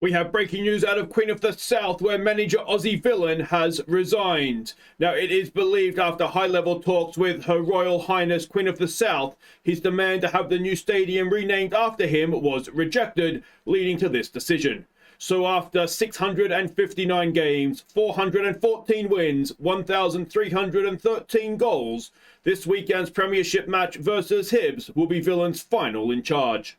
We have breaking news out of Queen of the South, where manager Aussie Villain has resigned. Now, it is believed after high-level talks with Her Royal Highness Queen of the South, his demand to have the new stadium renamed after him was rejected, leading to this decision. So after 659 games, 414 wins, 1,313 goals, this weekend's Premiership match versus Hibs will be Villain's final in charge.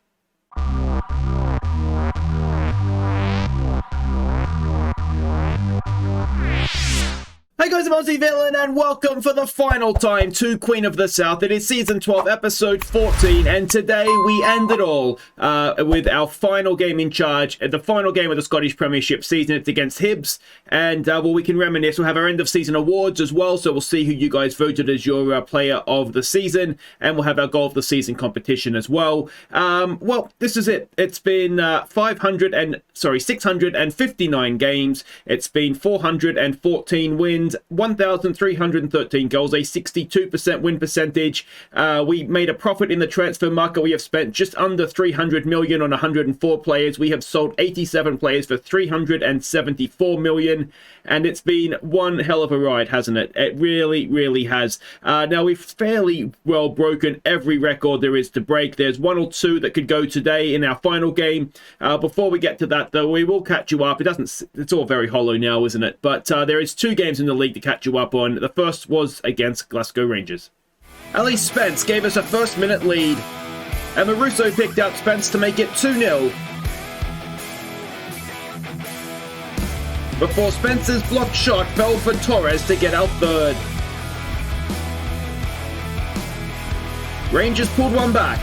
Hey guys, I'm Aussie Villain and welcome for the final time to Queen of the South. It is season 12, episode 14, and today we end it all with our final game in charge, the final game of the Scottish Premiership season. It's against Hibs, and well, we can reminisce. We'll have our end of season awards as well, so we'll see who you guys voted as your player of the season, and we'll have our goal of the season competition as well. Well, this is it. It's been 659 games. It's been 414 wins. 1,313 goals, a 62% win percentage. We made a profit in the transfer market. We have spent just under 300 million on 104 players. We have sold 87 players for 374 million, and it's been one hell of a ride, hasn't it? It really, really has. Now, we've fairly well broken every record there is to break. There's one or two that could go today in our final game. Before we get to that, though, we will catch you up. It's all very hollow now, isn't it? But there is two games in the league to catch you up on. The first was against Glasgow Rangers. Ali Spence gave us a first-minute lead, and Marusso picked out Spence to make it 2-0. Before Spence's blocked shot fell for Torres to get out third. Rangers pulled one back.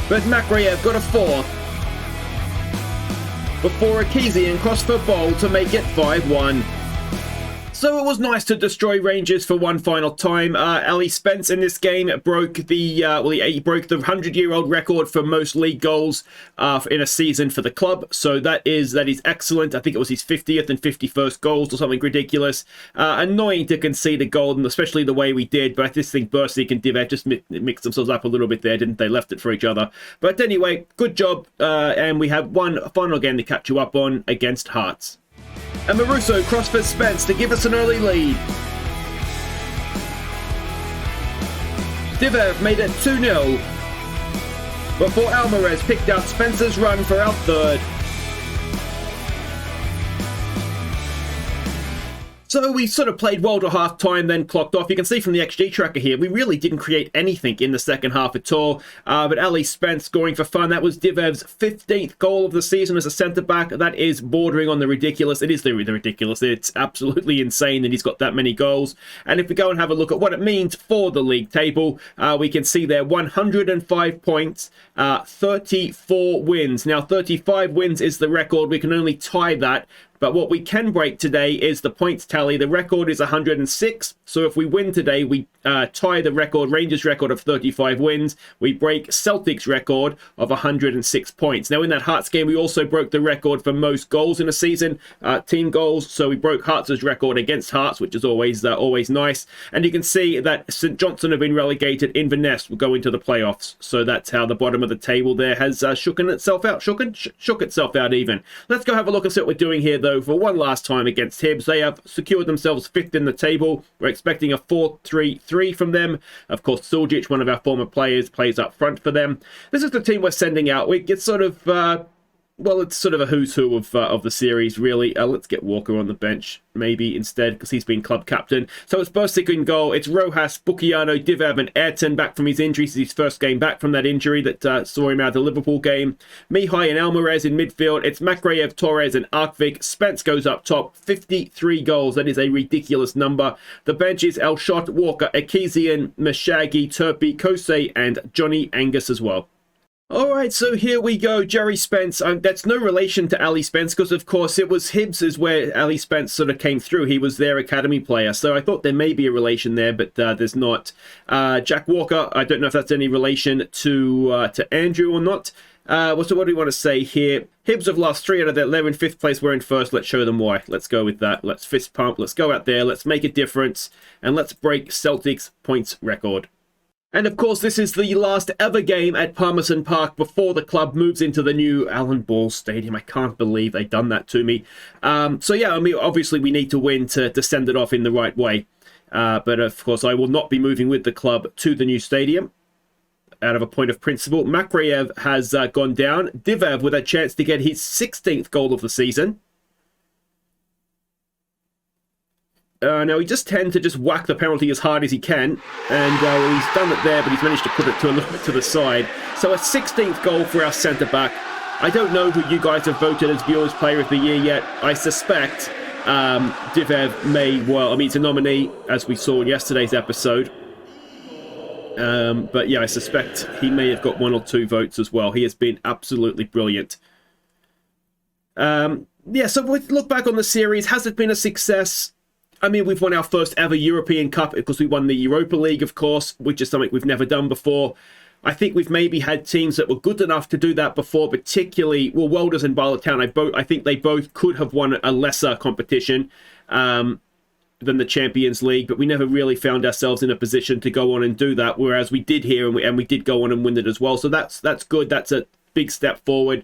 But Makreyev got a fourth. Before Akizian crossed for Bowl to make it 5-1. So it was nice to destroy Rangers for one final time. Ali Spence in this game broke the 100-year-old record for most league goals in a season for the club. So that is excellent. I think it was his 50th and 51st goals or something ridiculous. Annoying to concede a goal, and especially the way we did. But I just think Bursik and Divev just mixed themselves up a little bit there, didn't they? Left it for each other. But anyway, good job. And we have one final game to catch you up on against Hearts. And Marusso crossed for Spence to give us an early lead. Divev made it 2-0 before Alvarez picked out Spence's run for our third. So we sort of played well to half-time, then clocked off. You can see from the XG tracker here, we really didn't create anything in the second half at all. But Ali Spence scoring for fun. That was Divev's 15th goal of the season as a centre-back. That is bordering on the ridiculous. It is the ridiculous. It's absolutely insane that he's got that many goals. And if we go and have a look at what it means for the league table, we can see there 105 points, 34 wins. Now, 35 wins is the record. We can only tie that. But what we can break today is the points tally. The record is 106. So if we win today, we tie the record, Rangers record of 35 wins. We break Celtics record of 106 points. Now in that Hearts game, we also broke the record for most goals in a season, team goals. So we broke Hearts' record against Hearts, which is always nice. And you can see that St Johnstone have been relegated. Inverness will go into the playoffs. So that's how the bottom of the table there has shook itself out. Shook itself out even. Let's go have a look and see what we're doing here, though. For one last time against Hibs. They have secured themselves 5th in the table. We're expecting a 4-3-3 from them. Of course, Suljic, one of our former players, plays up front for them. This is the team we're sending out. We get sort of, well, it's sort of a who's who of the series, really. Let's get Walker on the bench, maybe, instead, because he's been club captain. So it's Bursik in goal. It's Rojas, Bukiano, Divev, and Ayrton back from his injury. This is his first game back from that injury that saw him out of the Liverpool game. Mihai and Alvarez in midfield. It's Makreyev, Torres, and Arkvik. Spence goes up top. 53 goals. That is a ridiculous number. The bench is Elshot, Walker, Akizian, Mashagi, Turpy, Kosei, and Johnny Angus as well. Alright, so here we go, Jerry Spence. That's no relation to Ali Spence, because of course it was Hibs is where Ali Spence sort of came through. He was their academy player, so I thought there may be a relation there, but there's not. Jack Walker, I don't know if that's any relation to Andrew or not. So what do we want to say here? Hibs have lost 3 out of their 11, 5th place. We're in first. Let's show them why. Let's go with that. Let's fist pump. Let's go out there. Let's make a difference. And let's break Celtics' points record. And of course, this is the last ever game at Palmerston Park before the club moves into the new Alan Ball Stadium. I can't believe they've done that to me. So yeah, I mean, obviously we need to win to send it off in the right way. But of course, I will not be moving with the club to the new stadium out of a point of principle. Makariev has gone down. Divev with a chance to get his 16th goal of the season. Now, he just tends to just whack the penalty as hard as he can. And he's done it there, but he's managed to put it to a little bit to the side. So a 16th goal for our centre-back. I don't know who you guys have voted as Viewers Player of the Year yet. I suspect Divev may, well, I mean, he's a nominee, as we saw in yesterday's episode. But yeah, I suspect he may have got 1 or 2 votes as well. He has been absolutely brilliant. Yeah, so we look back on the series. Has it been a success? I mean, we've won our first ever European Cup because we won the Europa League, of course, which is something we've never done before. I think we've maybe had teams that were good enough to do that before, particularly, well, Welders and Barletown. I think they both could have won a lesser competition than the Champions League, but we never really found ourselves in a position to go on and do that, whereas we did here, and we did go on and win it as well. So that's good. That's a big step forward.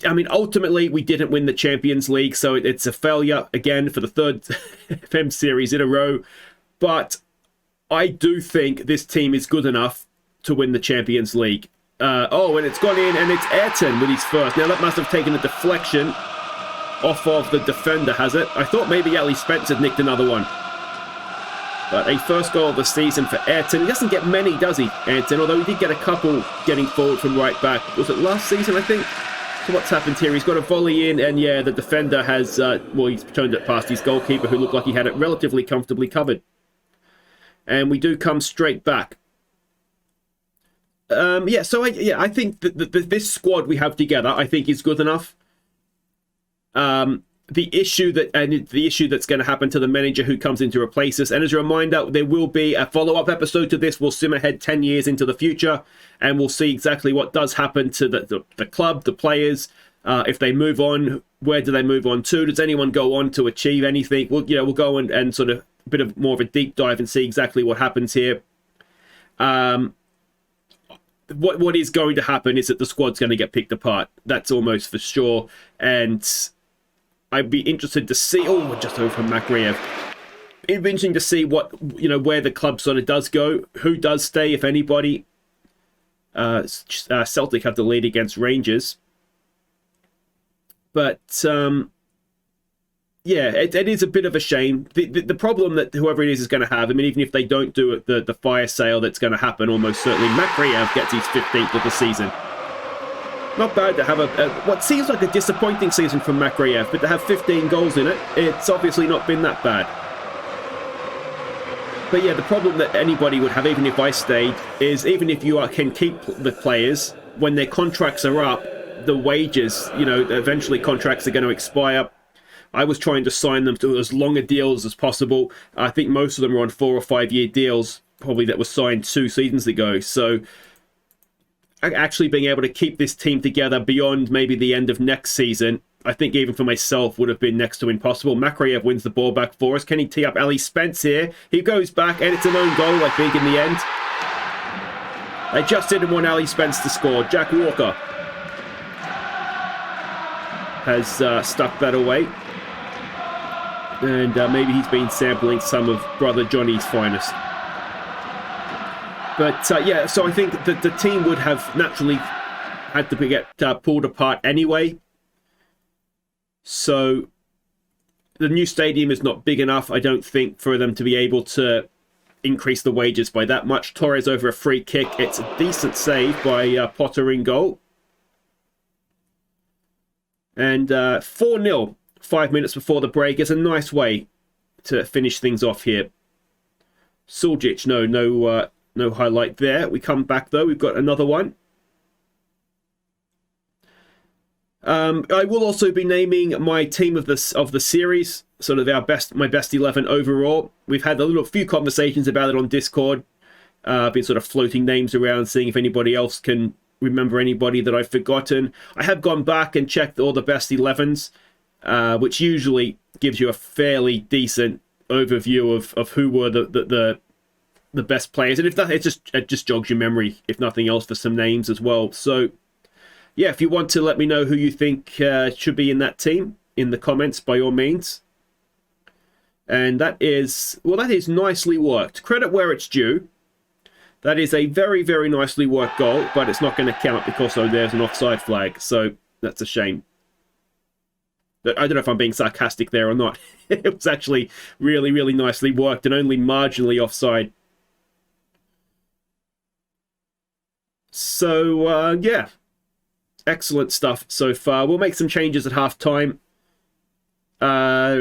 I mean, ultimately, we didn't win the Champions League, so it's a failure, again, for the 3rd FM series in a row. But I do think this team is good enough to win the Champions League. And it's gone in, and it's Ayrton with his first. Now, that must have taken a deflection off of the defender, has it? I thought maybe Ali Spence had nicked another one. But a first goal of the season for Ayrton. He doesn't get many, does he, Ayrton? Although he did get a couple getting forward from right back. Was it last season, I think? So what's happened here? He's got a volley in, and yeah, the defender has, he's turned it past his goalkeeper, who looked like he had it relatively comfortably covered. And we do come straight back. I think that this squad we have together, I think, is good enough. The issue that's going to happen to the manager who comes in to replace us. And as a reminder, there will be a follow-up episode to this. We'll sim ahead 10 years into the future, and we'll see exactly what does happen to the club, the players. If they move on, where do they move on to? Does anyone go on to achieve anything? We'll go and sort of a bit of more of a deep dive and see exactly what happens here. What is going to happen is that the squad's going to get picked apart. That's almost for sure. And I'd be interested to see. Oh, just over from Makariev. It'd be interesting to see where the club sort of does go, who does stay, if anybody. Celtic have the lead against Rangers, but it is a bit of a shame. The problem that whoever it is going to have. I mean, even if they don't do it, the fire sale that's going to happen, almost certainly Makariev gets his 15th of the season. Not bad to have what seems like a disappointing season from Makariev, but to have 15 goals in it, it's obviously not been that bad. But yeah, the problem that anybody would have, even if I stayed, is even if you can keep the players, when their contracts are up, the wages, eventually contracts are going to expire. I was trying to sign them to as long a deals as possible. I think most of them are on 4 or 5 year deals, probably that were signed 2 seasons ago. So actually being able to keep this team together beyond maybe the end of next season, I think even for myself would have been next to impossible. Makariev wins the ball back for us. Can he tee up Ali Spence here? He goes back, and it's an own goal, I think, in the end. They just didn't want Ali Spence to score. Jack Walker has stuck that away. And maybe he's been sampling some of Brother Johnny's finest. But so I think that the team would have naturally had to get pulled apart anyway. So the new stadium is not big enough, I don't think, for them to be able to increase the wages by that much. Torres over a free kick. It's a decent save by Potter in goal. And 4-0, 5 minutes before the break, is a nice way to finish things off here. Suljic, no highlight there. We come back though. We've got another one. I will also be naming my team of the series, sort of my best 11 overall. We've had a few conversations about it on Discord. Been sort of floating names around, seeing if anybody else can remember anybody that I've forgotten. I have gone back and checked all the best 11s, which usually gives you a fairly decent overview of who were the the best players. And if that, it just jogs your memory, if nothing else, for some names as well. So, yeah, if you want to let me know who you think should be in that team in the comments, by all means. And that is nicely worked. Credit where it's due. That is a very, very nicely worked goal, but it's not going to count because there's an offside flag. So that's a shame. I don't know if I'm being sarcastic there or not. It was actually really, really nicely worked and only marginally offside. So, yeah. Excellent stuff so far. We'll make some changes at half-time. I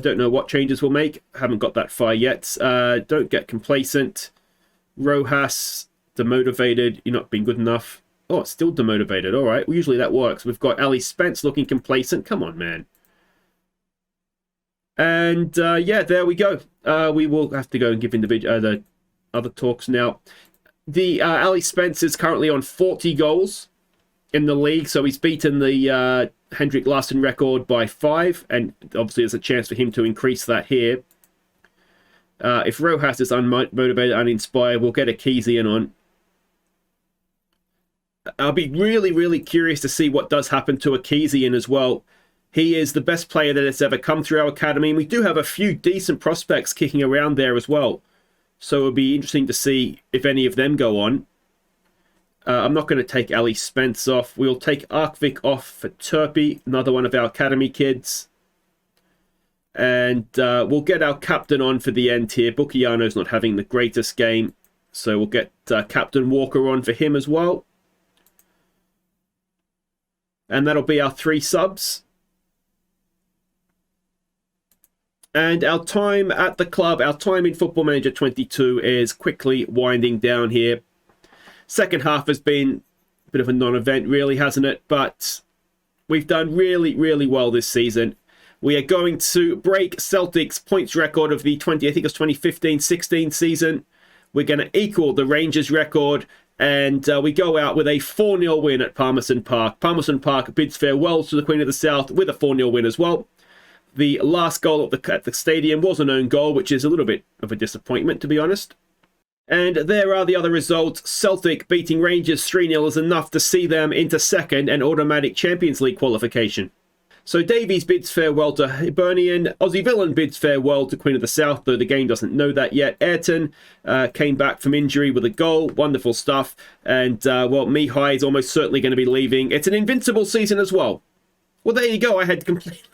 don't know what changes we'll make. Haven't got that far yet. Don't get complacent. Rojas, demotivated. You're not being good enough. Oh, it's still demotivated. All right. Well, usually that works. We've got Ali Spence looking complacent. Come on, man. And, yeah, there we go. We will have to go and give the other talks now. The Ali Spence is currently on 40 goals in the league, so he's beaten the Hendrik Larsson record by 5, and obviously there's a chance for him to increase that here. If Rojas is unmotivated, uninspired, we'll get a Kezian on. I'll be really, really curious to see what does happen to a Kezian as well. He is the best player that has ever come through our academy, and we do have a few decent prospects kicking around there as well. So it'll be interesting to see if any of them go on. I'm not going to take Ali Spence off. We'll take Arkvik off for Turpey, another one of our academy kids. And we'll get our captain on for the end here. Bukiano's not having the greatest game, so we'll get Captain Walker on for him as well. And that'll be our 3 subs. And our time at the club, our time in Football Manager 22 is quickly winding down here. Second half has been a bit of a non-event, really, hasn't it? But we've done really, really well this season. We are going to break CELTIC'S points record of the 2015-16 season. We're going to equal the Rangers record, and we go out with a 4-0 win at Palmerston Park. Palmerston Park bids farewell to the Queen of the South with a 4-0 win as well. The last goal at the stadium was an own goal, which is a little bit of a disappointment, to be honest. And there are the other results. Celtic beating Rangers 3-0 is enough to see them into second and automatic Champions League qualification. So Davies bids farewell to Hibernian. Aussie Villain bids farewell to Queen of the South, though the game doesn't know that yet. Ayrton came back from injury with a goal. Wonderful stuff. And, well, Mihai is almost certainly going to be leaving. It's an invincible season as well. Well, there you go. I had completely...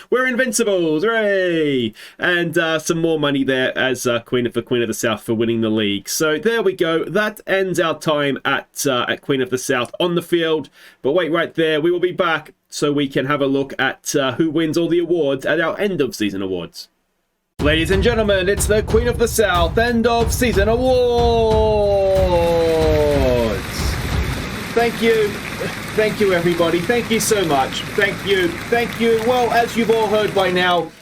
We're invincibles, hooray! And some more money there as Queen of the South for winning the league. So there we go. That ends our time at Queen of the South on the field. But wait, right there, we will be back so we can have a look at who wins all the awards at our end of season awards. Ladies and gentlemen, it's the Queen of the South end of season awards. Thank you. Thank you, everybody. Thank you so much. Thank you. Thank you. Well, as you've all heard by now,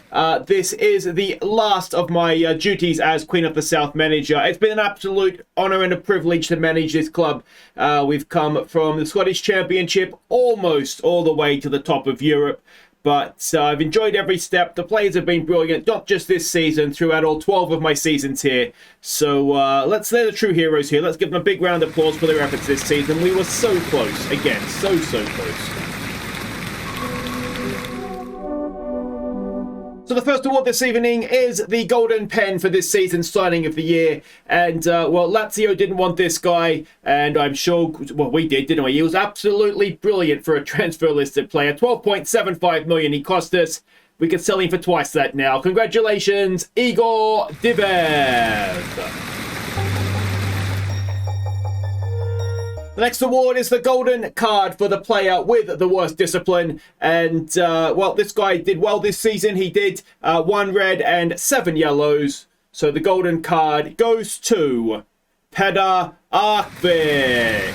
this is the last of my duties as Queen of the South manager. It's been an absolute honour and a privilege to manage this club. We've come from the Scottish Championship almost all the way to the top of Europe. But I've enjoyed every step. The players have been brilliant, not just this season, throughout all 12 of my seasons here. So they're the true heroes here. Let's give them a big round of applause for their efforts this season. We were so close. Again, so close. So the first award this evening is the Golden Pen for this season's signing of the year. And, well, Lazio didn't want this guy, and I'm sure, well, we did, didn't we? He was absolutely brilliant for a transfer-listed player. 12.75 million he cost us. We could sell him for twice that now. Congratulations, Igor Divev. The next award is the Golden Card for the player with the worst discipline. And, well, this guy did well this season. He did 1 red and 7 yellows. So the Golden Card goes to Peder Arkvik.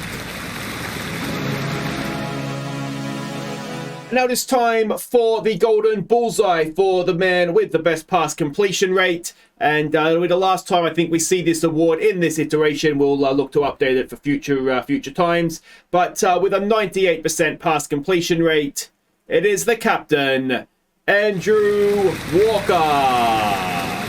Now it is time for the Golden Bullseye for the man with the best pass completion rate. And with the last time I think we see this award in this iteration, we'll look to update it for future times. But with a 98% pass completion rate, it is the captain, Andrew Walker.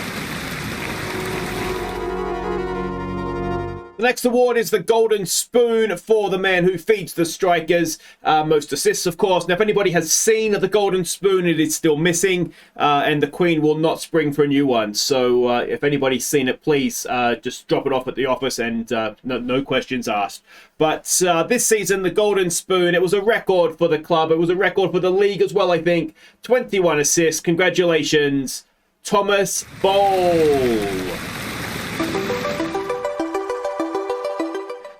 The next award is the Golden Spoon for the man who feeds the strikers. Most assists, of course. Now, if anybody has seen the Golden Spoon, it is still missing, and the Queen will not spring for a new one. So if anybody's seen it, please just drop it off at the office and no questions asked. But this season, the Golden Spoon, it was a record for the club. It was a record for the league as well, I think. 21 assists. Congratulations, Thomas Boll.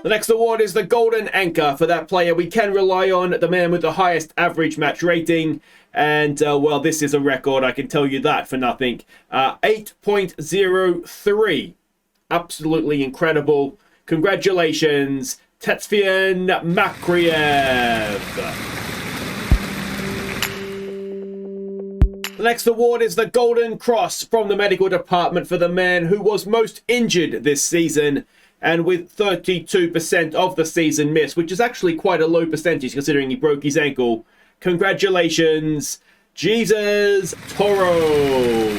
The next award is the Golden Anchor for that player we can rely on, the man with the highest average match rating. And, well, this is a record, I can tell you that for nothing. 8.03. Absolutely incredible. Congratulations, Tetsvian Makriev. The next award is the Golden Cross from the medical department for the man who was most injured this season, and with 32% of the season missed, which is actually quite a low percentage considering he broke his ankle. Congratulations, Jesus Toro.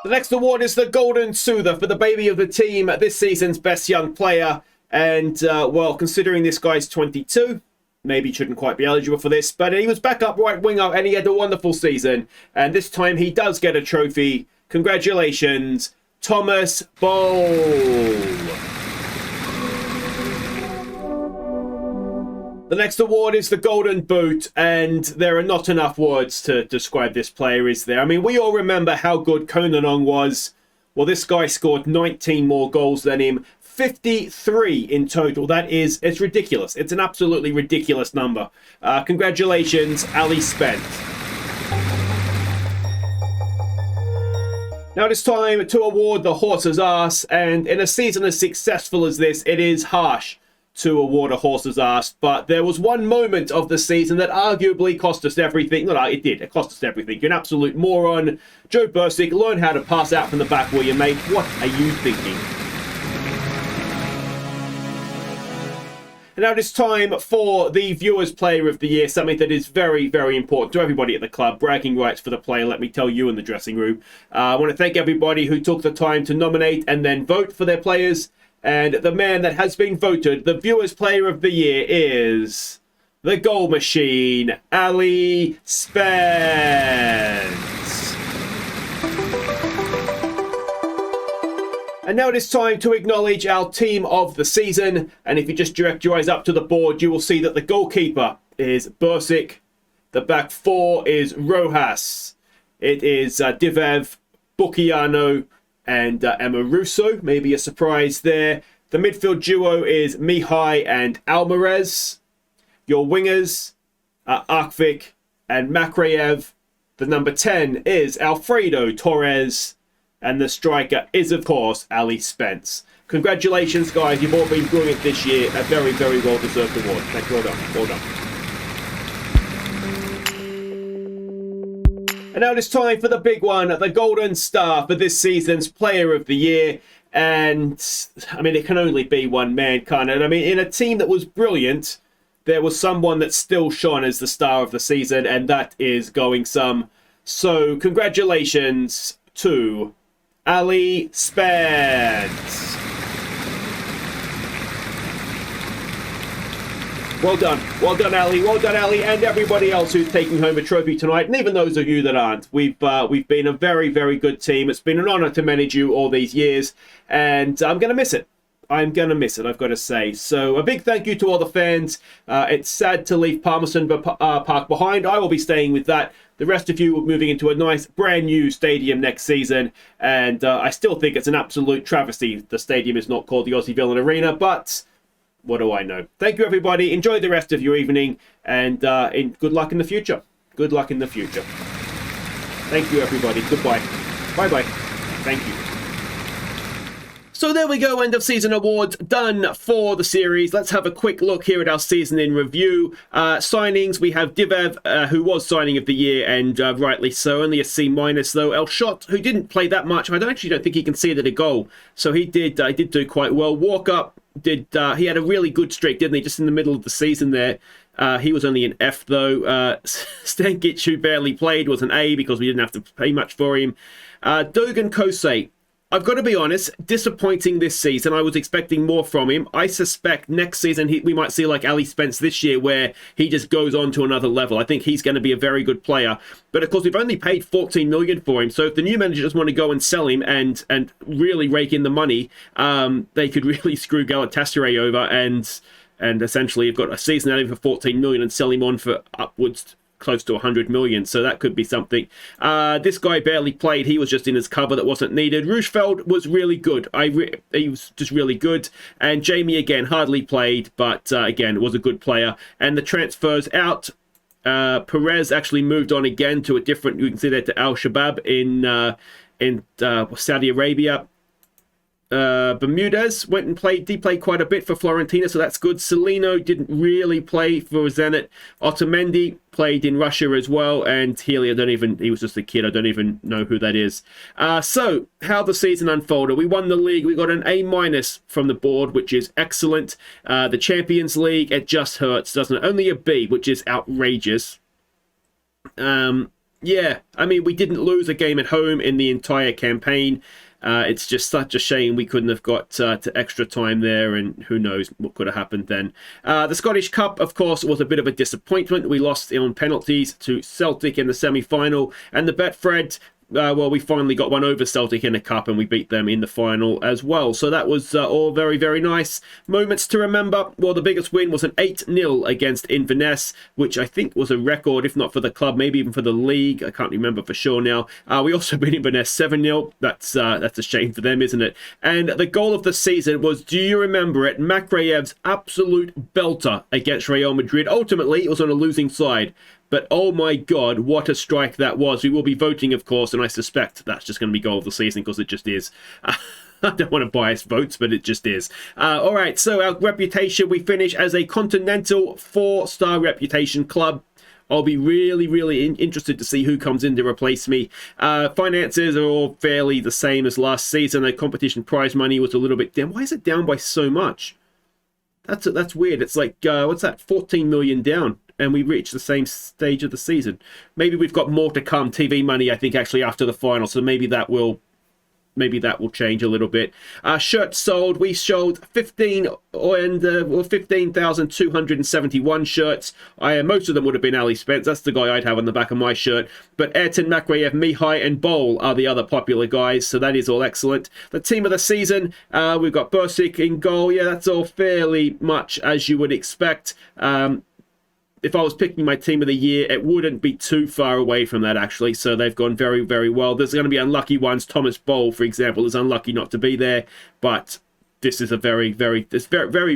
The next award is the Golden Soother for the baby of the team, this season's best young player. And, well, considering this guy's 22, maybe shouldn't quite be eligible for this, but he was backup right winger and he had a wonderful season. And this time he does get a trophy. Congratulations, Thomas Boll. The next award is the Golden Boot, and there are not enough words to describe this player, is there? I mean, we all remember how good Konanong was. Well, this guy scored 19 more goals than him, 53 in total. It's ridiculous. It's an absolutely ridiculous number. Congratulations, Ali Spence. Now it's time to award the horse's ass, and in a season as successful as this, it is harsh to award a horse's ass, but there was one moment of the season that arguably cost us everything. No, it did. It cost us everything. You're an absolute moron. Joe Bursick, learn how to pass out from the back, will you, mate? What are you thinking? And now it's time for the Viewers Player of the Year, something that is very, very important to everybody at the club. Bragging rights for the player, let me tell you, in the dressing room. I want to thank everybody who took the time to nominate and then vote for their players. And the man that has been voted the Viewers Player of the Year is the goal machine, Ali Spence. And now it is time to acknowledge our team of the season. And if you just direct your eyes up to the board, you will see that the goalkeeper is Bursick. The back four is Rojas. It is Divev, Bukiano, and Emma Russo. Maybe a surprise there. The midfield duo is Mihai and Alvarez. Your wingers are Arkvik and Makraev. The number 10 is Alfredo Torres. And the striker is, of course, Ali Spence. Congratulations, guys. You've all been brilliant this year. A very, very well-deserved award. Thank you. Well done. Well done. And now it's time for the big one, the Golden Star for this season's Player of the Year. And, I mean, it can only be one man, can't it? I mean, in a team that was brilliant, there was someone that still shone as the star of the season, and that is going some. So, congratulations to Ali Spence. Well done, Ali. Well done, Ali, and everybody else who's taking home a trophy tonight, and even those of you that aren't. We've been a very, very good team. It's been an honour to manage you all these years, and I'm going to miss it. I'm going to miss it, I've got to say. So a big thank you to all the fans. It's sad to leave Palmerston Park behind. I will be staying with that. The rest of you are moving into a nice brand new stadium next season. And I still think it's an absolute travesty the stadium is not called the Aussie Villain Arena. But what do I know? Thank you, everybody. Enjoy the rest of your evening. And good luck in the future. Good luck in the future. Thank you, everybody. Goodbye. Bye-bye. Thank you. So there we go, end of season awards done for the series. Let's have a quick look here at our season in review. Signings, we have Divev, who was signing of the year, and rightly so, only a C- though. El Shot, who didn't play that much. I actually don't think he conceded a goal, so he did do quite well. Walkup he had a really good streak, didn't he? Just in the middle of the season there. He was only an F though. Stankic, who barely played, was an A because we didn't have to pay much for him. Dogan Kosei, I've got to be honest, disappointing this season. I was expecting more from him. I suspect next season we might see like Ali Spence this year, where he just goes on to another level. I think he's going to be a very good player. But of course, we've only paid 14 million for him. So if the new manager just want to go and sell him and really rake in the money, they could really screw Galatasaray over and essentially you've got a season out of him for 14 million and sell him on for upwards close to 100 million, so that could be something. This guy barely played. He was just in his cover that wasn't needed. Roosevelt was really good. He was just really good. And Jamie, again, hardly played, but again, was a good player. And the transfers out. Perez actually moved on again to a different, you can see that, to Al Shabab in Saudi Arabia. Bermudez went and played. He played quite a bit for Fiorentina, so that's good. Celino didn't really play for Zenit. Otamendi played in Russia as well, and Healy, he was just a kid. I don't even know who that is. So how the season unfolded. We won the league. We got an A- from the board, which is excellent. The Champions League, it just hurts, doesn't it? Only a B, which is outrageous. Yeah, I mean, we didn't lose a game at home in the entire campaign. It's just such a shame we couldn't have got to extra time there, and who knows what could have happened then. The Scottish Cup, of course, was a bit of a disappointment. We lost on penalties to Celtic in the semi-final, and the Betfred, well, we finally got one over Celtic in a cup, and we beat them in the final as well. So that was all very, very nice. Moments to remember. Well, the biggest win was an 8-0 against Inverness, which I think was a record, if not for the club, maybe even for the league. I can't remember for sure now. We also beat Inverness 7-0. That's a shame for them, isn't it? And the goal of the season was, do you remember it? Makrayev's absolute belter against Real Madrid. Ultimately, it was on a losing side. But oh my God, what a strike that was. We will be voting, of course, and I suspect that's just going to be goal of the season because it just is. I don't want to bias votes, but it just is. All right, so our reputation, we finish as a continental 4-star reputation club. I'll be really, really interested to see who comes in to replace me. Finances are all fairly the same as last season. The competition prize money was a little bit down. Why is it down by so much? That's weird. It's like, what's that, 14 million down. And we reached the same stage of the season. Maybe we've got more to come. TV money, I think, actually after the final. So maybe that will change a little bit. Shirts sold. We sold 15,271 shirts. Most of them would have been Ali Spence. That's the guy I'd have on the back of my shirt. But Ayrton, Makrayev, Mihai, and Bol are the other popular guys. So that is all excellent. The team of the season, we've got Bursic in goal. Yeah, that's all fairly much as you would expect. If I was picking my team of the year, it wouldn't be too far away from that, actually. So they've gone very, very well. There's going to be unlucky ones. Thomas Bol, for example, is unlucky not to be there. But this is a very, very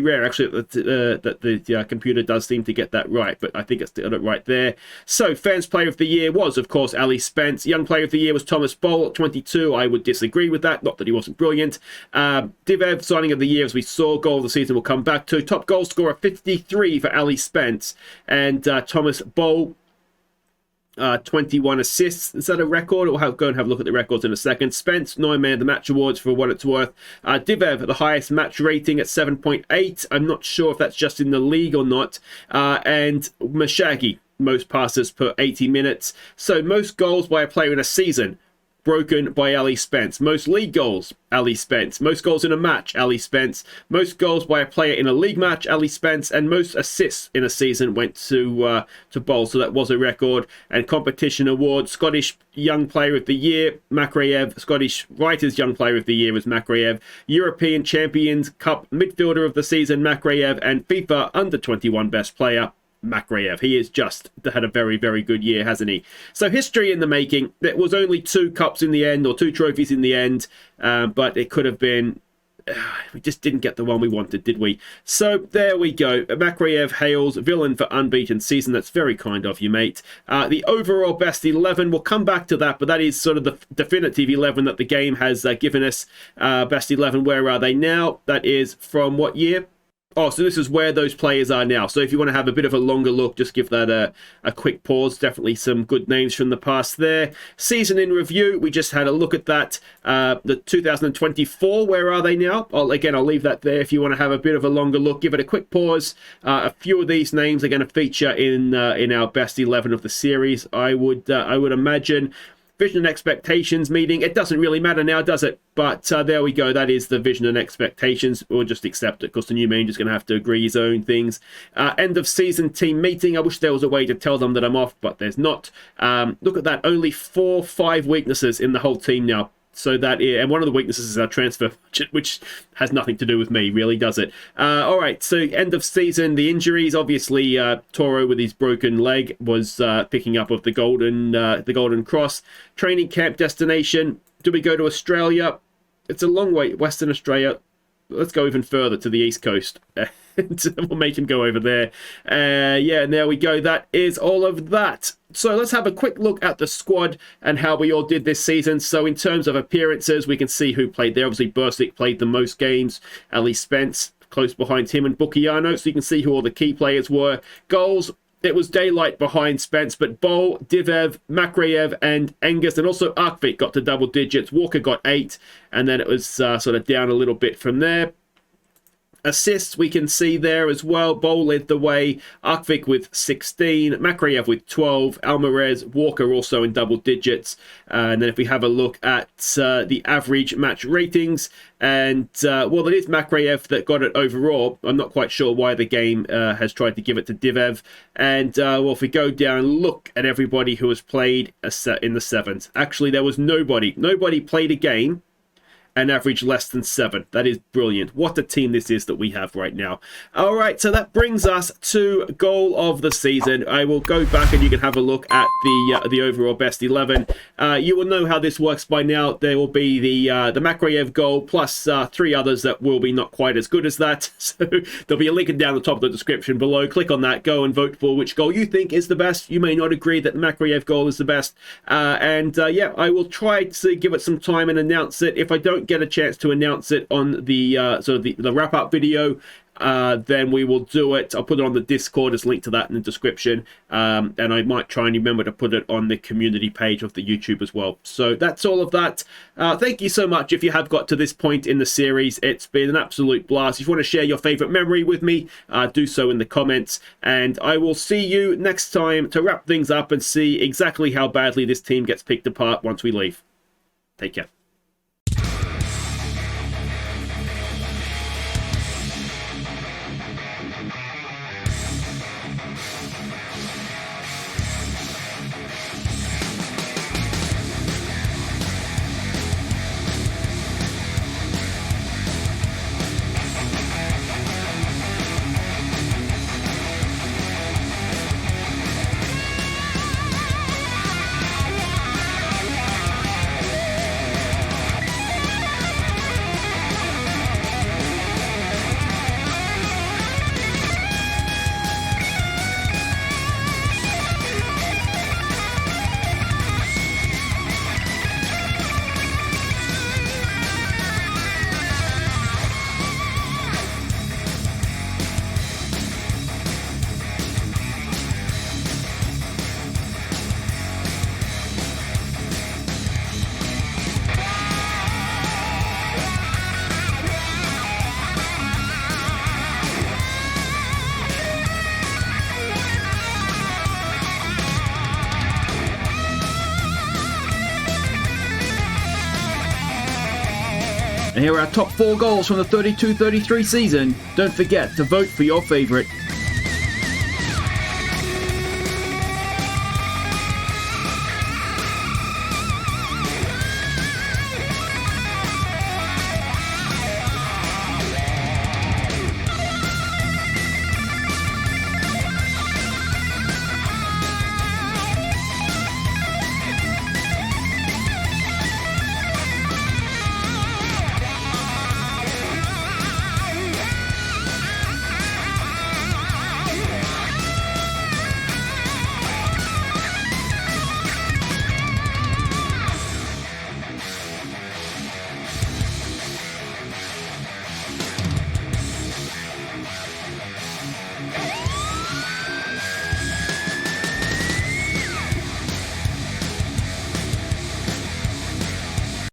rare, actually, that the computer does seem to get that right. But I think it's got it right there. So fans player of the year was, of course, Ali Spence. Young player of the year was Thomas Bol at 22. I would disagree with that. Not that he wasn't brilliant. Divev, signing of the year, as we saw. Goal of the season we'll come back to. Top goal scorer, 53 for Ali Spence. And Thomas Bol, 21 assists. Is that a record? We'll go and have a look at the records in a second. Spence, 9 Man of the Match Awards for what it's worth. Divev, the highest match rating at 7.8. I'm not sure if that's just in the league or not. And Mashagi, most passes per 80 minutes. So most goals by a player in a season, broken by Ali Spence. Most league goals, Ali Spence. Most goals in a match, Ali Spence. Most goals by a player in a league match, Ali Spence. And most assists in a season went to Bol. So that was a record. And competition award, Scottish Young Player of the Year, Makrayev. Scottish Writers Young Player of the Year was Makrayev. European Champions Cup Midfielder of the Season, Makrayev. And FIFA Under-21 Best Player, Makrayev. He has just had a very, very good year, hasn't he? So history in the making. There was only 2 cups in the end, or 2 trophies in the end, but it could have been. We just didn't get the one we wanted, did we? So there we go. Makrayev hails villain for unbeaten season. That's very kind of you, mate. The overall best 11, we'll come back to that, but that is sort of the definitive 11 that the game has given us. Best 11, where are they now? That is from what year? Oh, so this is where those players are now. So if you want to have a bit of a longer look, just give that a quick pause. Definitely some good names from the past there. Season in review, we just had a look at that. The 2024, where are they now? I'll leave that there if you want to have a bit of a longer look. Give it a quick pause. A few of these names are going to feature in our best 11 of the series, I would imagine. Vision and expectations meeting. It doesn't really matter now, does it? But there we go. That is the vision and expectations. We'll just accept it because the new manager's going to have to agree his own things. End of season team meeting. I wish there was a way to tell them that I'm off, but there's not. Look at that. Only 4-5 weaknesses in the whole team now. So that is, and one of the weaknesses is our transfer budget, which has nothing to do with me, really, does it? All right, so end of season, the injuries. Obviously, Toro with his broken leg was picking up of the Golden Cross. Training camp destination. Do we go to Australia? It's a long way, Western Australia. Let's go even further to the East Coast. We'll make him go over there. Yeah, and there we go. That is all of that. So let's have a quick look at the squad and how we all did this season. So in terms of appearances, we can see who played there. Obviously, Bursic played the most games. Ali Spence close behind him and Bukiano. So you can see who all the key players were. Goals, it was daylight behind Spence, but Bol, Divev, Makreyev, and Angus, and also Arkvik got to double digits. Walker got 8, and then it was sort of down a little bit from there. Assists, we can see there as well. Bol led the way. Arkvik with 16. Makreyev with 12. Alvarez, Walker also in double digits. And then if we have a look at the average match ratings, and well, it is Makreyev that got it overall. I'm not quite sure why the game has tried to give it to Divev. And well, if we go down and look at everybody who has played in the sevens, actually there was nobody. Nobody played a game and average less than 7. That is brilliant. What a team this is that we have right now. All right, so that brings us to goal of the season. I will go back and you can have a look at the overall best 11. You will know how this works by now. There will be the Makreyev goal plus 3 others that will be not quite as good as that. So there'll be a link down the top of the description below. Click on that. Go and vote for which goal you think is the best. You may not agree that the Makreyev goal is the best. Yeah, I will try to give it some time and announce it. If I don't get a chance to announce it on the sort of the wrap-up video, then we will do it. I'll put it on the Discord. There's a link to that in the description. And I might try and remember to put it on the community page of the YouTube as well. So that's all of that. Thank you so much if you have got to this point in the series. It's been an absolute blast. If you want to share your favorite memory with me, do so in the comments. And I will see you next time to wrap things up and see exactly how badly this team gets picked apart once we leave. Take care. And here are our top 4 goals from the 32-33 season. Don't forget to vote for your favourite.